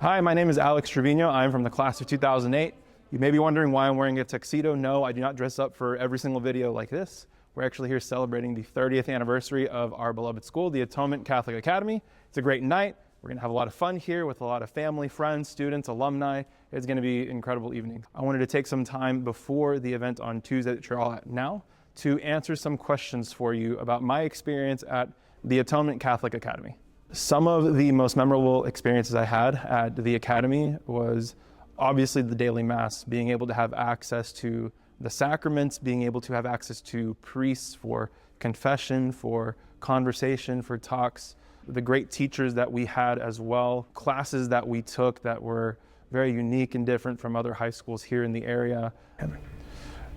Hi, my name is Alex Trevñio. I'm from the class of 2008. You may be wondering why I'm wearing a tuxedo. No, I do not dress up for every single video like this. We're actually here celebrating the 30th anniversary of our beloved school, the Atonement Catholic Academy. It's a great night. We're going to have a lot of fun here with a lot of family, friends, students, alumni. It's going to be an incredible evening. I wanted to take some time before the event on Tuesday that you're all at now to answer some questions for you about my experience at the Atonement Catholic Academy. Some of the most memorable experiences I had at the Academy was obviously the daily Mass, being able to have access to the sacraments, being able to have access to priests for confession, for conversation, for talks, the great teachers that we had as well, classes that we took that were very unique and different from other high schools here in the area.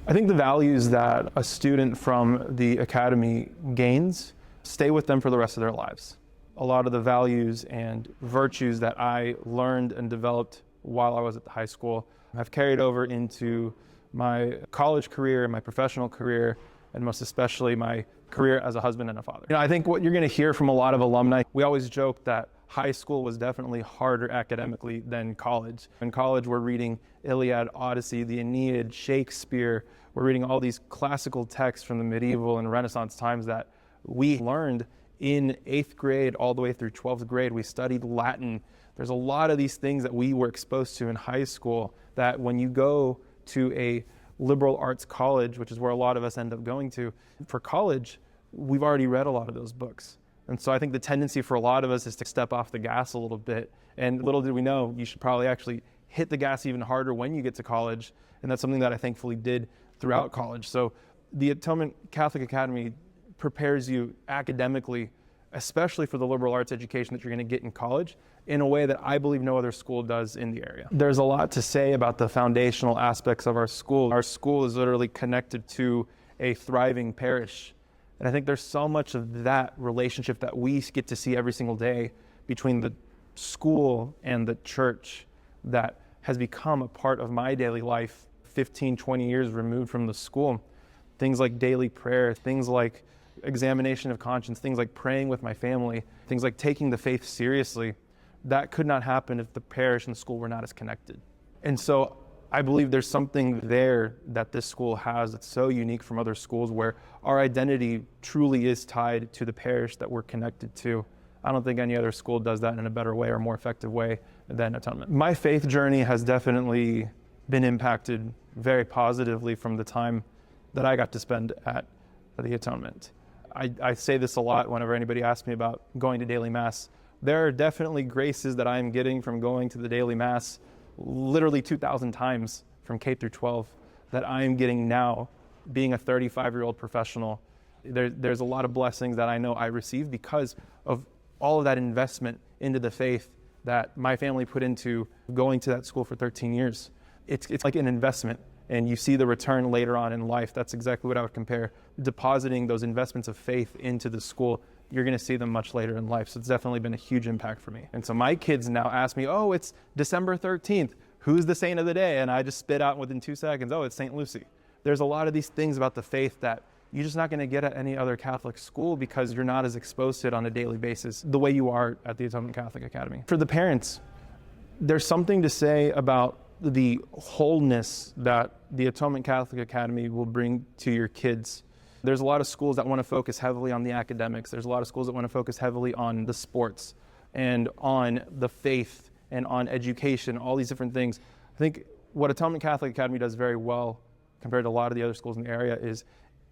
I think the values that a student from the Academy gains stay with them for the rest of their lives. A lot of the values and virtues that I learned and developed while I was at the high school have carried over into my college career, my professional career, and most especially my career as a husband and a father. I think what you're going to hear from a lot of alumni, we always joke that high school was definitely harder academically than college. In college, we're reading Iliad, Odyssey, the Aeneid, Shakespeare. We're reading all these classical texts from the medieval and Renaissance times that we learned in 8th grade all the way through 12th grade. We studied Latin. There's a lot of these things that we were exposed to in high school that when you go to a liberal arts college, which is where a lot of us end up going to, for college, we've already read a lot of those books. And so I think the tendency for a lot of us is to step off the gas a little bit. And little did we know, you should probably actually hit the gas even harder when you get to college. And that's something that I thankfully did throughout college. So the Atonement Catholic Academy prepares you academically, especially for the liberal arts education that you're going to get in college, in a way that I believe no other school does in the area. There's a lot to say about the foundational aspects of our school. Our school is literally connected to a thriving parish. And I think there's so much of that relationship that we get to see every single day between the school and the church that has become a part of my daily life 15, 20 years removed from the school. Things like daily prayer, things like examination of conscience, things like praying with my family, things like taking the faith seriously. That could not happen if the parish and the school were not as connected. And so I believe there's something there that this school has that's so unique from other schools where our identity truly is tied to the parish that we're connected to. I don't think any other school does that in a better way or more effective way than Atonement. My faith journey has definitely been impacted very positively from the time that I got to spend at the Atonement. I say this a lot whenever anybody asks me about going to daily Mass. There are definitely graces that I'm getting from going to the daily Mass literally 2,000 times from K through 12 that I'm getting now being a 35-year-old professional. There's a lot of blessings that I know I receive because of all of that investment into the faith that my family put into going to that school for 13 years. It's like an investment, and you see the return later on in life. That's exactly what I would compare. Depositing those investments of faith into the school, you're going to see them much later in life. So it's definitely been a huge impact for me. And so my kids now ask me, oh, it's December 13th. Who's the saint of the day? And I just spit out within 2 seconds, oh, it's St. Lucy. There's a lot of these things about the faith that you're just not going to get at any other Catholic school because you're not as exposed to it on a daily basis the way you are at the Atonement Catholic Academy. For the parents, there's something to say about the wholeness that the Atonement Catholic Academy will bring to your kids. There's a lot of schools that want to focus heavily on the academics. There's a lot of schools that want to focus heavily on the sports and on the faith and on education, all these different things. I think what Atonement Catholic Academy does very well compared to a lot of the other schools in the area is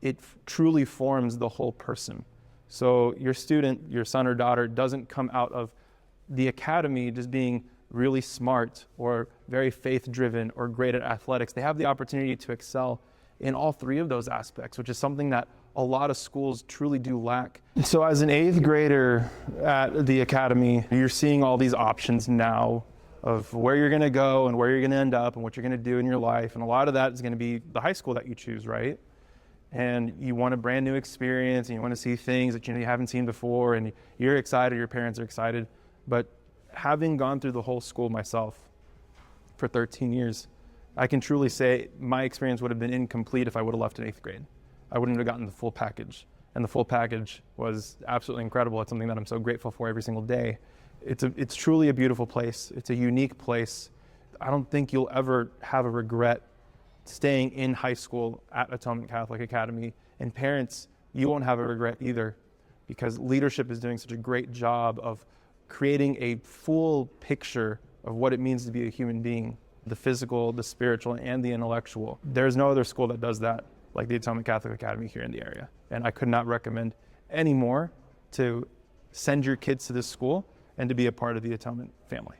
it truly forms the whole person. So your student, your son or daughter, doesn't come out of the academy just being really smart or very faith-driven or great at athletics. They have the opportunity to excel in all three of those aspects, which is something that a lot of schools truly do lack. So as an 8th grader at the academy, you're seeing all these options now of where you're going to go and where you're going to end up and what you're going to do in your life. And a lot of that is going to be the high school that you choose, right? And you want a brand new experience and you want to see things that you haven't seen before, and you're excited, your parents are excited. But having gone through the whole school myself for 13 years, I can truly say my experience would have been incomplete if I would have left in 8th grade. I wouldn't have gotten the full package. And the full package was absolutely incredible. It's something that I'm so grateful for every single day. It's truly a beautiful place. It's a unique place. I don't think you'll ever have a regret staying in high school at Atonement Catholic Academy. And parents, you won't have a regret either, because leadership is doing such a great job of creating a full picture of what it means to be a human being, the physical, the spiritual, and the intellectual. There's no other school that does that like the Atonement Catholic Academy here in the area. And I could not recommend any more to send your kids to this school and to be a part of the Atonement family.